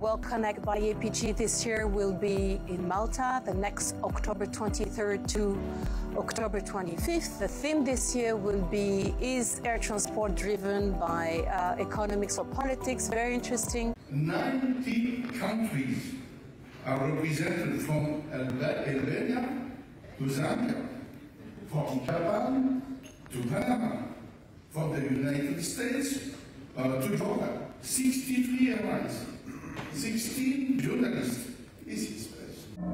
World Connect by APG this year will be in Malta, the next October 23rd to October 25th. The theme this year will be, is air transport driven by economics or politics? Very interesting. 90 countries are represented from Albania to Zambia, from Japan to Panama, from the United States to Jordan. 63 airlines, 16 journalists. This is special.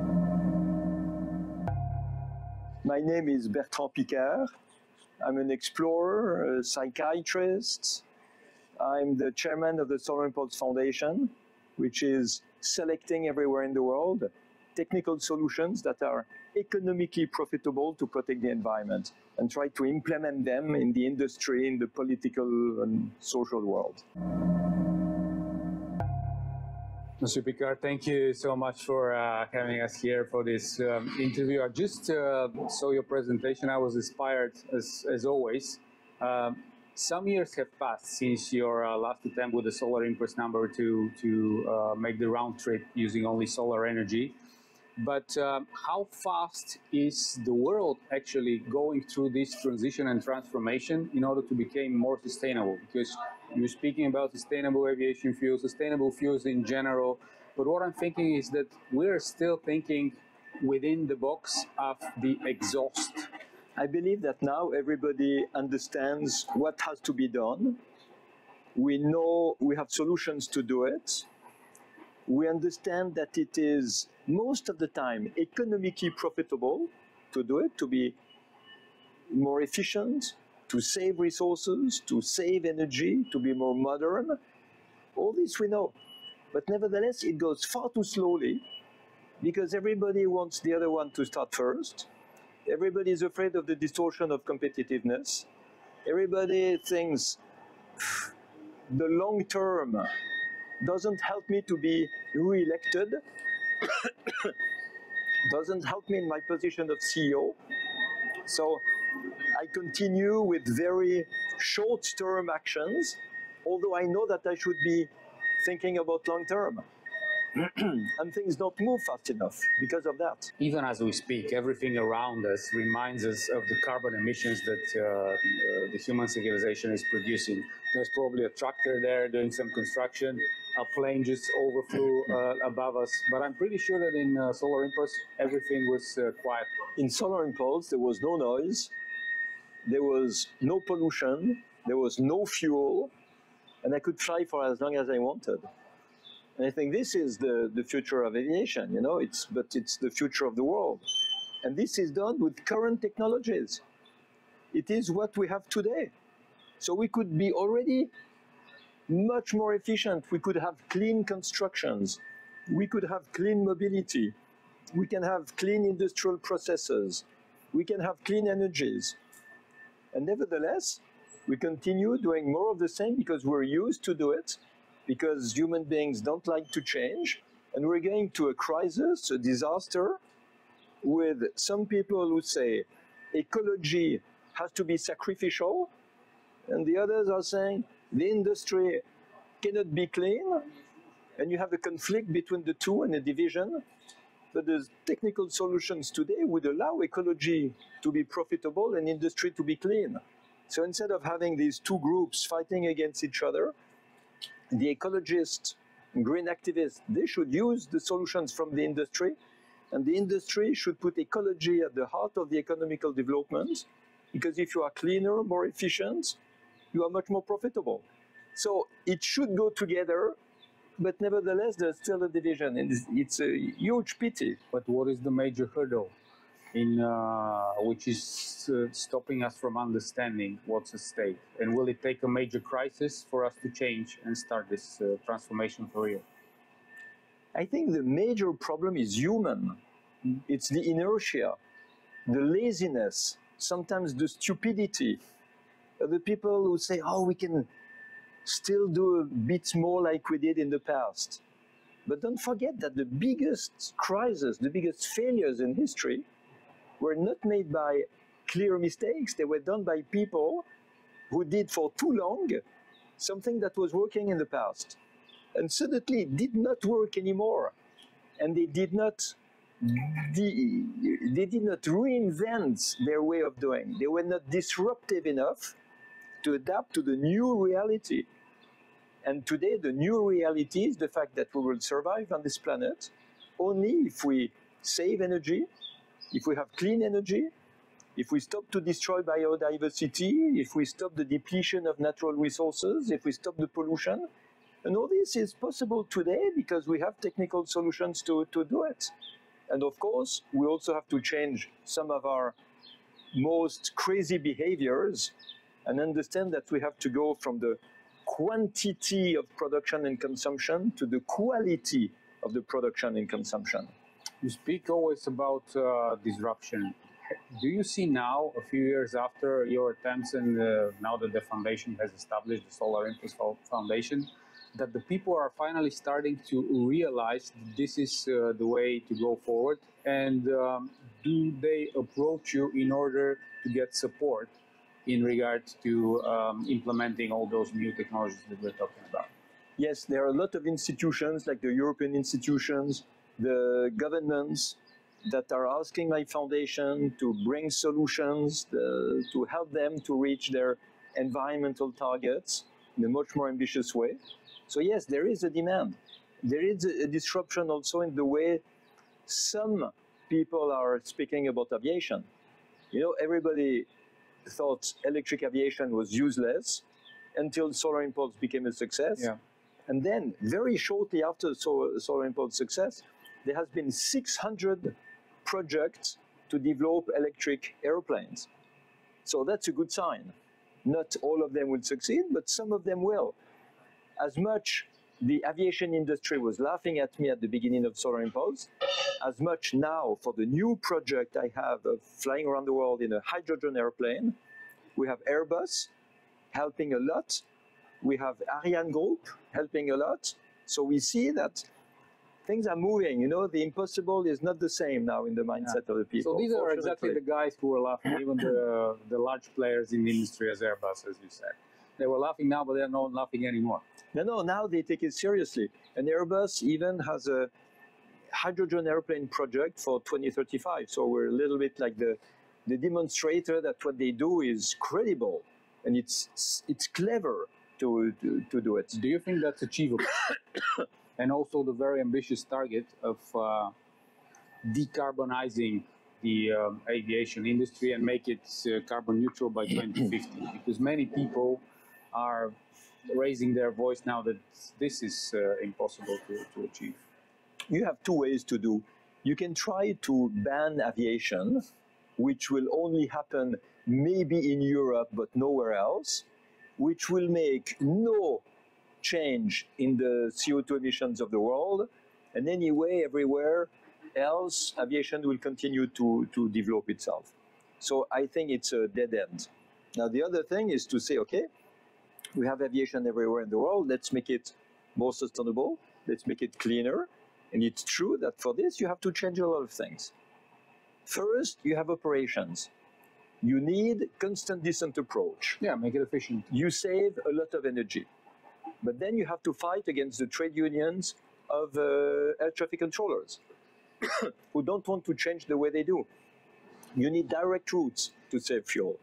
My name is Bertrand Picard. I'm an explorer, a psychiatrist. I'm the chairman of the Solar Impulse Foundation, which is selecting everywhere in the world technical solutions that are economically profitable to protect the environment and try to implement them in the industry, in the political and social world. Monsieur Picard, thank you so much for having us here for this interview. I just saw your presentation. I was inspired as always. Some years have passed since your last attempt with the Solar Impulse number to make the round trip using only solar energy. But how fast is the world actually going through this transition and transformation in order to become more sustainable? Because you're speaking about sustainable aviation fuels, sustainable fuels in general. But what I'm thinking is that we're still thinking within the box of the exhaust. I believe that now everybody understands what has to be done. We know we have solutions to do it. We understand that it is most of the time economically profitable to do it, to be more efficient, to save resources, to save energy, to be more modern. All this we know. But nevertheless, it goes far too slowly because everybody wants the other one to start first. Everybody is afraid of the distortion of competitiveness. Everybody thinks the long term doesn't help me to be re-elected, doesn't help me in my position of CEO. So I continue with very short-term actions, although I know that I should be thinking about long-term. And things don't move fast enough because of that. Even as we speak, everything around us reminds us of the carbon emissions that the human civilization is producing. There's probably a tractor there doing some construction, a plane just overflew above us, but I'm pretty sure that in Solar Impulse, everything was quiet. In Solar Impulse, there was no noise, there was no pollution, there was no fuel, and I could fly for as long as I wanted. And I think this is the future of aviation, you know, but it's the future of the world. And this is done with current technologies. It is what we have today. So we could be already much more efficient. We could have clean constructions. We could have clean mobility. We can have clean industrial processes. We can have clean energies. And nevertheless, we continue doing more of the same because we're used to do it, because human beings don't like to change, and we're going to a crisis, a disaster, with some people who say ecology has to be sacrificial, and the others are saying the industry cannot be clean, and you have a conflict between the two and a division. But the technical solutions today would allow ecology to be profitable and industry to be clean. So instead of having these two groups fighting against each other, the ecologists, green activists, they should use the solutions from the industry, and the industry should put ecology at the heart of the economical development, because if you are cleaner, more efficient, you are much more profitable. So it should go together, but nevertheless, there's still a division, and it's a huge pity. But what is the major hurdle which is stopping us from understanding what's at stake? And will it take a major crisis for us to change and start this transformation for real? I think the major problem is human. It's the inertia, the laziness, sometimes the stupidity. The people who say, oh, we can still do a bit more like we did in the past. But don't forget that the biggest crises, the biggest failures in history were not made by clear mistakes. They were done by people who did for too long something that was working in the past. and suddenly it did not work anymore. And they did not reinvent their way of doing. They were not disruptive enough to adapt to the new reality. And today the new reality is the fact that we will survive on this planet only if we save energy, if we have clean energy, if we stop to destroy biodiversity, if we stop the depletion of natural resources, if we stop the pollution. And all this is possible today because we have technical solutions to do it. And of course, we also have to change some of our most crazy behaviors and understand that we have to go from the quantity of production and consumption to the quality of the production and consumption. You speak always about disruption. Do you see now, a few years after your attempts and now that the foundation has established, the Solar Impulse Foundation, that the people are finally starting to realize this is the way to go forward? And do they approach you in order to get support in regards to implementing all those new technologies that we're talking about? Yes, there are a lot of institutions like the European institutions, the governments that are asking my foundation to bring solutions to help them to reach their environmental targets in a much more ambitious way. So yes, there is a demand. There is a disruption also in the way some people are speaking about aviation. You know, everybody thought electric aviation was useless until Solar Impulse became a success. Yeah. And then, very shortly after Solar Impulse success, there has been 600 projects to develop electric airplanes. So that's a good sign. Not all of them will succeed, but some of them will. As much the aviation industry was laughing at me at the beginning of Solar Impulse, as much now for the new project I have of flying around the world in a hydrogen airplane, we have Airbus helping a lot. We have Ariane Group helping a lot. So we see that things are moving. You know, the impossible is not the same now in the mindset of the people. So these are exactly the guys who are laughing, even the large players in the industry as Airbus, as you said. They were laughing now, but they're not laughing anymore. No, now they take it seriously. And Airbus even has a hydrogen airplane project for 2035. So we're a little bit like the demonstrator that what they do is credible and it's clever to do it. Do you think that's achievable? And also the very ambitious target of decarbonizing the aviation industry and make it carbon neutral by 2050, because many people are raising their voice now that this is impossible to achieve. You have two ways to do. You can try to ban aviation, which will only happen maybe in Europe but nowhere else, which will make no change in the CO2 emissions of the world, and anyway, everywhere else, aviation will continue to develop itself. So I think it's a dead end. Now, the other thing is to say, okay, we have aviation everywhere in the world, let's make it more sustainable, let's make it cleaner, and it's true that for this, you have to change a lot of things. First, you have operations. You need constant descent approach. Yeah, make it efficient. You save a lot of energy. But then you have to fight against the trade unions of air traffic controllers who don't want to change the way they do. You need direct routes to save fuel.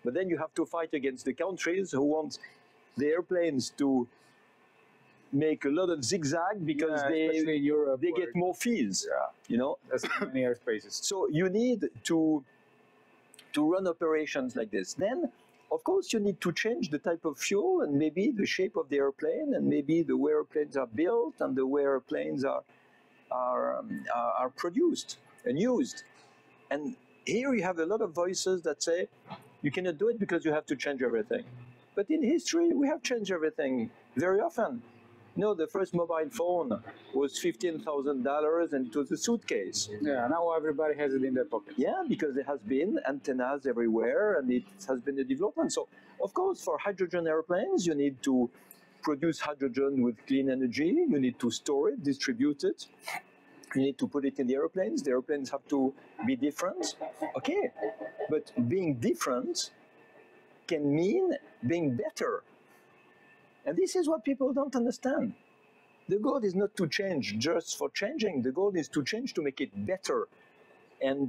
But then you have to fight against the countries who want the airplanes to make a lot of zigzag because especially in Europe, they get more fees. Yeah, you know, there's many airspaces. So you need to run operations like this. Then, of course, you need to change the type of fuel and maybe the shape of the airplane and maybe the way airplanes are built and the way airplanes are produced and used. And here you have a lot of voices that say, you cannot do it because you have to change everything. But in history, we have changed everything very often. You know, the first mobile phone was $15,000 and it was a suitcase. Yeah, now everybody has it in their pocket. Yeah, because there has been antennas everywhere and it has been a development. So, of course, for hydrogen airplanes, you need to produce hydrogen with clean energy. You need to store it, distribute it. You need to put it in the airplanes. The airplanes have to be different. Okay, but being different can mean being better. And this is what people don't understand. The goal is not to change just for changing. The goal is to change to make it better. And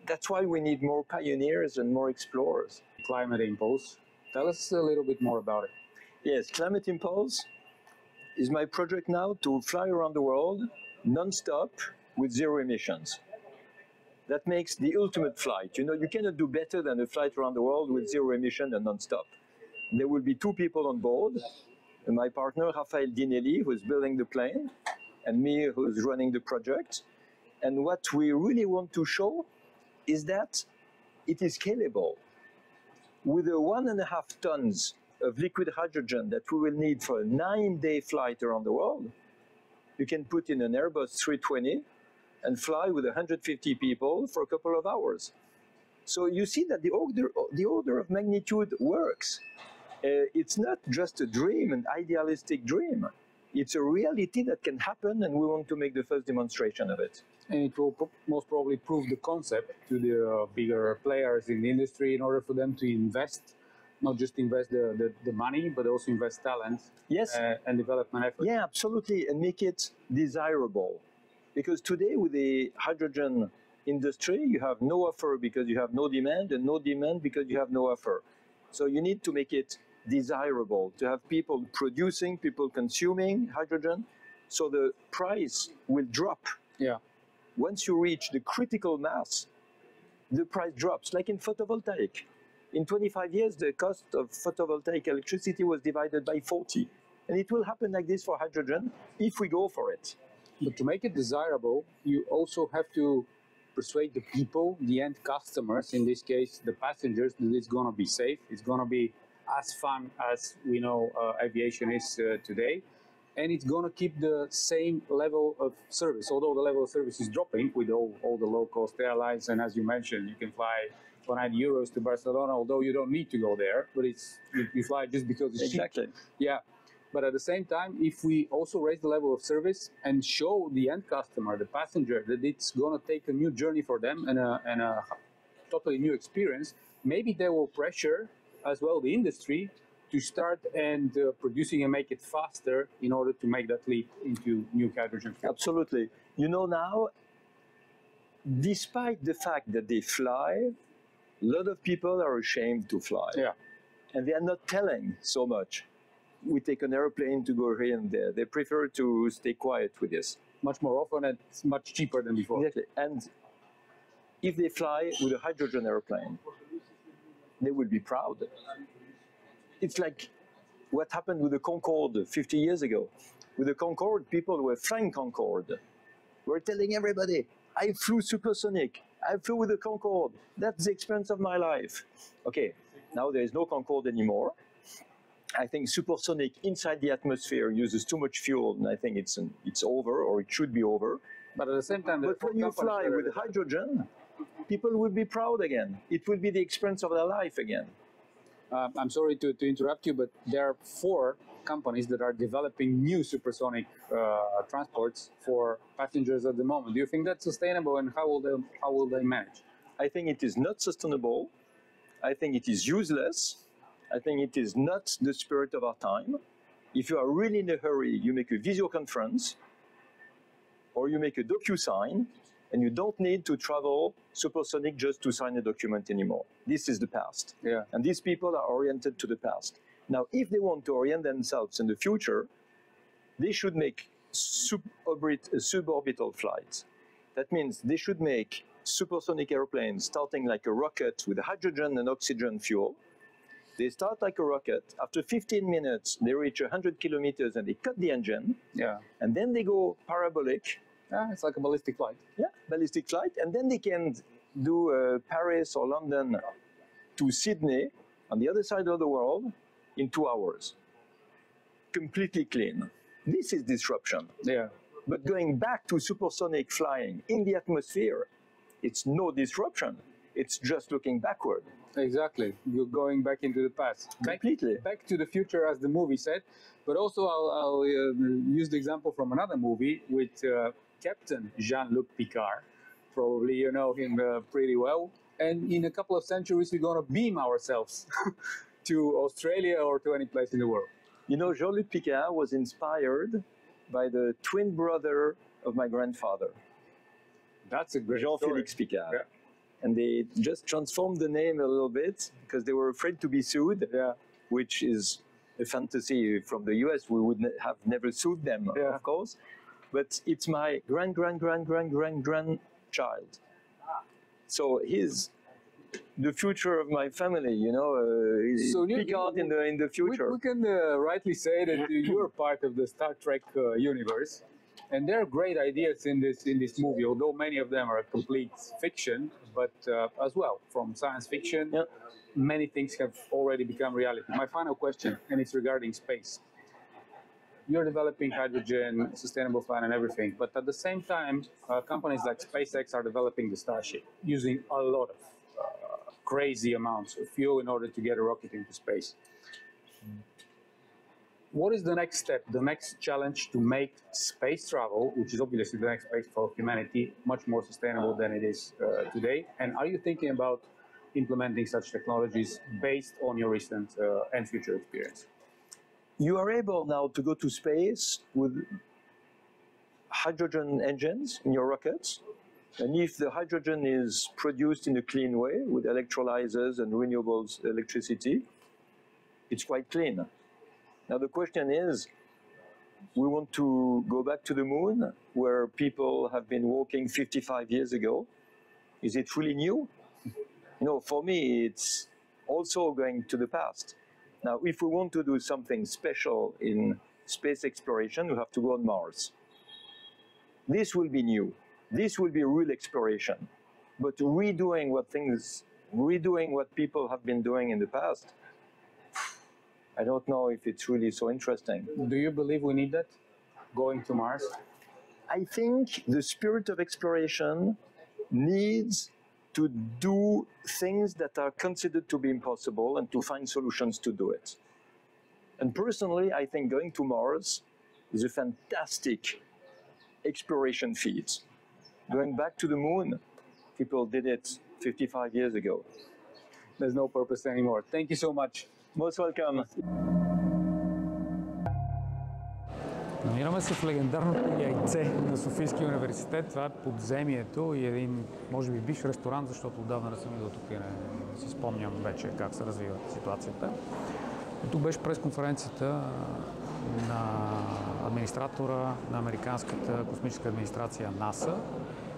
that's why we need more pioneers and more explorers. Climate Impulse. Tell us a little bit more about it. Yes, Climate Impulse is my project now to fly around the world non-stop with zero emissions. That makes the ultimate flight. You know, you cannot do better than a flight around the world with zero emission and non-stop. There will be 2 people on board, my partner, Rafael Dinelli, who is building the plane, and me, who is running the project. And what we really want to show is that it is scalable. With the 1.5 tons of liquid hydrogen that we will need for a 9-day flight around the world, you can put in an Airbus 320 and fly with 150 people for a couple of hours. So you see that the order of magnitude works. It's not just a dream, an idealistic dream. It's a reality that can happen, and we want to make the first demonstration of it. And it will most probably prove the concept to the bigger players in the industry in order for them to invest, not just invest the money, but also invest talent. Yes. And development efforts. Yeah, absolutely, and make it desirable. Because today with the hydrogen industry, you have no offer because you have no demand, and no demand because you have no offer. So you need to make it desirable, to have people producing, people consuming hydrogen, so the price will drop. Yeah. Once you reach the critical mass, the price drops, like in photovoltaic. In 25 years, the cost of photovoltaic electricity was divided by 40. And it will happen like this for hydrogen if we go for it. But to make it desirable, you also have to persuade the people, the end customers, in this case, the passengers, that it's going to be safe, it's going to be as fun as we know aviation is today, and it's going to keep the same level of service, although the level of service is dropping with all the low-cost airlines, and as you mentioned, you can fly for 90 euros to Barcelona, although you don't need to go there, but you fly just because it's exactly cheap. Yeah. But at the same time, if we also raise the level of service and show the end customer, the passenger, that it's going to take a new journey for them and a totally new experience, maybe they will pressure as well the industry to start and producing and make it faster in order to make that leap into new hydrogen fuel. Absolutely. You know, now, despite the fact that they fly, a lot of people are ashamed to fly. Yeah. And they are not telling so much. We take an airplane to go here and there. They prefer to stay quiet with this. Much more often, and it's much cheaper than before. Exactly. And if they fly with a hydrogen airplane, they will be proud. It's like what happened with the Concorde 50 years ago. With the Concorde, people were flying Concorde. We're telling everybody, I flew supersonic. I flew with the Concorde. That's the experience of my life. Okay, now there is no Concorde anymore. I think supersonic inside the atmosphere uses too much fuel, and I think it's over, or it should be over. But at the same time, but when you fly with hydrogen, people will be proud again. It will be the experience of their life again. I'm sorry to interrupt you, but there are 4 companies that are developing new supersonic transports for passengers at the moment. Do you think that's sustainable, and how will they manage? I think it is not sustainable. I think it is useless. I think it is not the spirit of our time. If you are really in a hurry, you make a video conference or you make a DocuSign, and you don't need to travel supersonic just to sign a document anymore. This is the past. Yeah. And these people are oriented to the past. Now, if they want to orient themselves in the future, they should make suborbital flights. That means they should make supersonic airplanes starting like a rocket with hydrogen and oxygen fuel. They start like a rocket. After 15 minutes, they reach 100 kilometers and they cut the engine. Yeah. And then they go parabolic. Yeah, it's like a ballistic flight. Yeah, ballistic flight. And then they can do Paris or London to Sydney on the other side of the world in 2 hours. Completely clean. This is disruption. Yeah. But going back to supersonic flying in the atmosphere, it's no disruption. It's just looking backward. Exactly. You're going back into the past. Completely. Back to the future, as the movie said. But also, I'll use the example from another movie with Captain Jean-Luc Picard. Probably you know him pretty well. And in a couple of centuries, we're going to beam ourselves to Australia or to any place in the world. You know, Jean-Luc Picard was inspired by the twin brother of my grandfather. That's a great Jean-Félix Picard. Yeah. And they just transformed the name a little bit because they were afraid to be sued, which is a fantasy from the US. We would have never sued them, of course. But it's my grandchild. So he's the future of my family, you know, so Picard in the future. We can rightly say that you're part of the Star Trek universe. And there are great ideas in this movie, although many of them are complete fiction, but as well, from science fiction, many things have already become reality. My final question, and it's regarding space. You're developing hydrogen, sustainable flight and everything, but at the same time, companies like SpaceX are developing the Starship, using a lot of crazy amounts of fuel in order to get a rocket into space. What is the next step, the next challenge to make space travel, which is obviously the next phase for humanity, much more sustainable than it is today? And are you thinking about implementing such technologies based on your recent and future experience? You are able now to go to space with hydrogen engines in your rockets. And if the hydrogen is produced in a clean way with electrolyzers and renewable electricity, it's quite clean. Now the question is, we want to go back to the moon where people have been walking 55 years ago. Is it really new? You know, for me, it's also going to the past. Now, if we want to do something special in space exploration, we have to go on Mars. This will be new. This will be real exploration. But redoing what people have been doing in the past, I don't know if it's really so interesting. Do you believe we need that, going to Mars? I think the spirit of exploration needs to do things that are considered to be impossible and to find solutions to do it. And personally, I think going to Mars is a fantastic exploration feat. Going back to the moon, people did it 55 years ago. There's no purpose anymore. Thank you so much. Most welcome. Намираме се в легендарното яйце на Софийския университет. Това е подземието и един, може би, бивш ресторант, защото отдавна не съм идвал тук и не си спомням вече как се развива ситуацията. Тук беше пресконференцията на администратора на американската космическа администрация НАСА,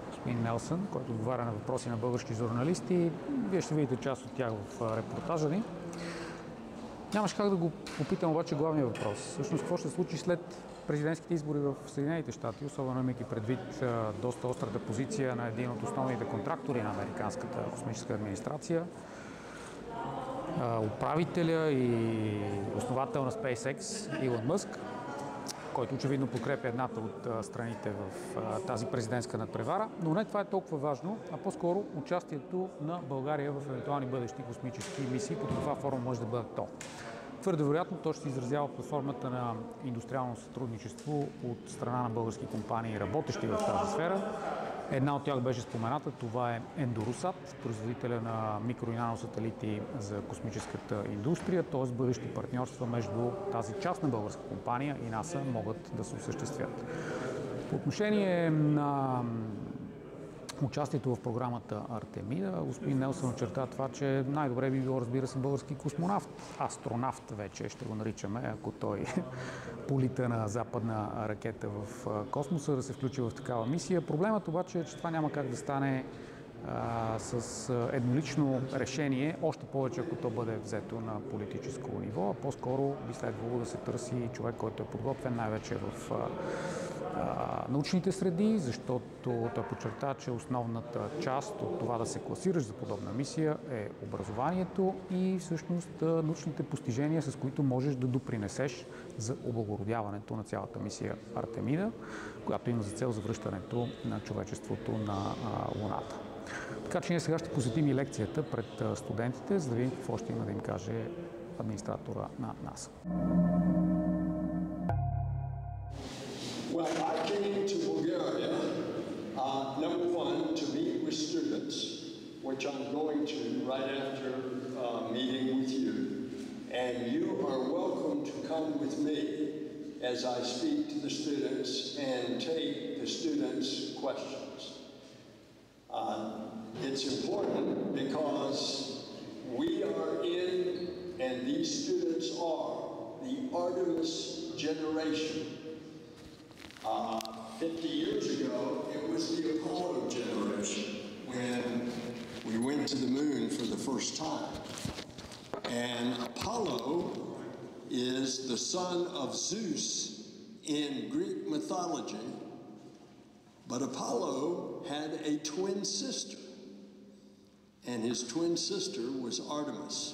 господин Нелсън, който отговаря на въпроси на български журналисти. Вие ще видите част от тях в репортажа ни. Нямаш как да го попитам обаче главния въпрос. Всъщност, какво ще се случи след президентските избори в Съединените щати, особено имайки предвид доста острата позиция на един от основните контрактори на американската космическа администрация, управителя и основател на SpaceX Илон Мъск, който очевидно подкрепя едната от страните в тази президентска надпревара. Но не това е толкова важно, а по-скоро участието на България в евентуални бъдещи космически мисии, под каква форма може да бъде то. Твърде вероятно то ще се изразява под формата на индустриално сътрудничество от страна на български компании, работещи в тази сфера. Една от тях беше спомената, това е Ендоросат, производителя на микро- и наносателити за космическата индустрия, т.е. бъдещи партньорства между тази частна българска компания и НАСА могат да се осъществят. По отношение на участието в програмата Артемида, господин Нелсън очерта това, че най-добре би било, разбира се, български космонавт, астронавт вече ще го наричаме, ако той полита на западна ракета в космоса, да се включи в такава мисия. Проблемът обаче е, че това няма как да стане с еднолично решение, още повече ако то бъде взето на политическо ниво, а по-скоро би следвало да се търси човек, който е подготвен най-вече в научните среди, защото той подчерта, че основната част от това да се класираш за подобна мисия е образованието и всъщност научните постижения, с които можеш да допринесеш за облагородяването на цялата мисия Артемида, която има за цел завръщането на човечеството на Луната. Така че ние сега ще посетим и лекцията пред студентите, за да видим какво ще има да им каже администратора на НАСА. Well, I came to Bulgaria, number one, to meet with students, which I'm going to right after meeting with you. and you are welcome to come with me as I speak to the students and take the students' questions. It's important because we are in, and these students are, the Artemis generation. 50 years ago, it was the Apollo generation when we went to the moon for the first time. And Apollo is the son of Zeus in Greek mythology, but Apollo had a twin sister, and his twin sister was Artemis.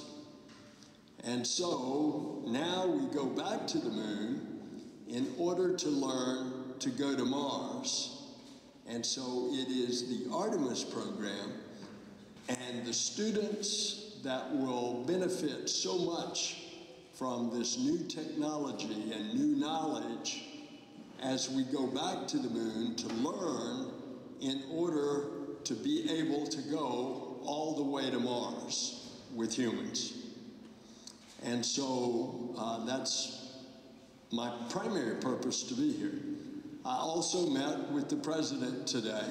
And so now we go back to the moon in order to learn to go to Mars. And so it is the Artemis program and the students that will benefit so much from this new technology and new knowledge as we go back to the moon to learn in order to be able to go all the way to Mars with humans. And so that's my primary purpose to be here. I also met with the President today.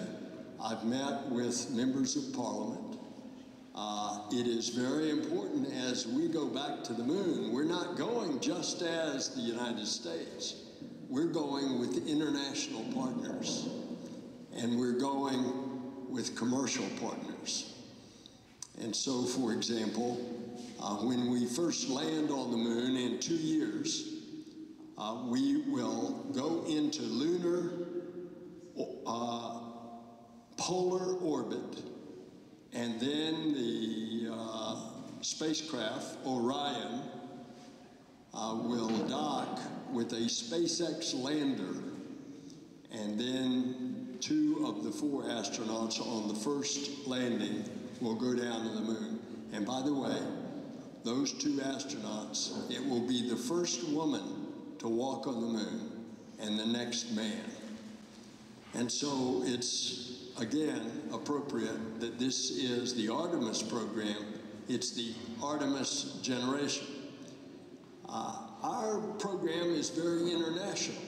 I've met with members of Parliament. It is very important as we go back to the moon. We're not going just as the United States. We're going with international partners, and we're going with commercial partners. And so, for example, when we first land on the moon in 2 years, we will go into lunar polar orbit, and then the spacecraft Orion will dock with a SpaceX lander, and then 2 of the 4 astronauts on the first landing will go down to the moon. And by the way, those 2 astronauts, it will be the first woman to walk on the moon and the next man. And so it's, again, appropriate that this is the Artemis program. It's the Artemis generation. Our program is very international.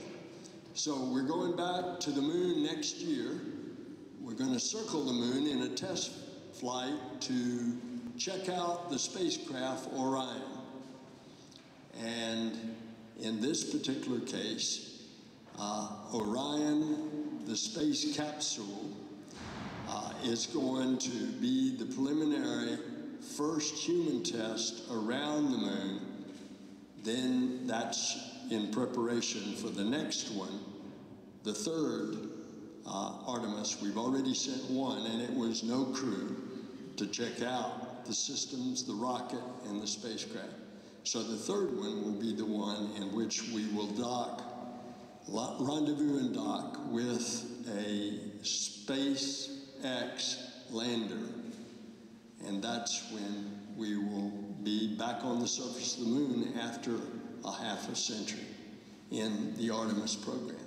So we're going back to the moon next year. We're going to circle the moon in a test flight to check out the spacecraft Orion. And in this particular case, Orion, the space capsule, is going to be the preliminary first human test around the moon. Then that's in preparation for the next one, the third Artemis. We've already sent one, and it was no crew to check out the systems, the rocket, and the spacecraft. So the third one will be the one in which we will dock, rendezvous and dock with a SpaceX lander. And that's when we will be back on the surface of the moon after a half a century in the Artemis program.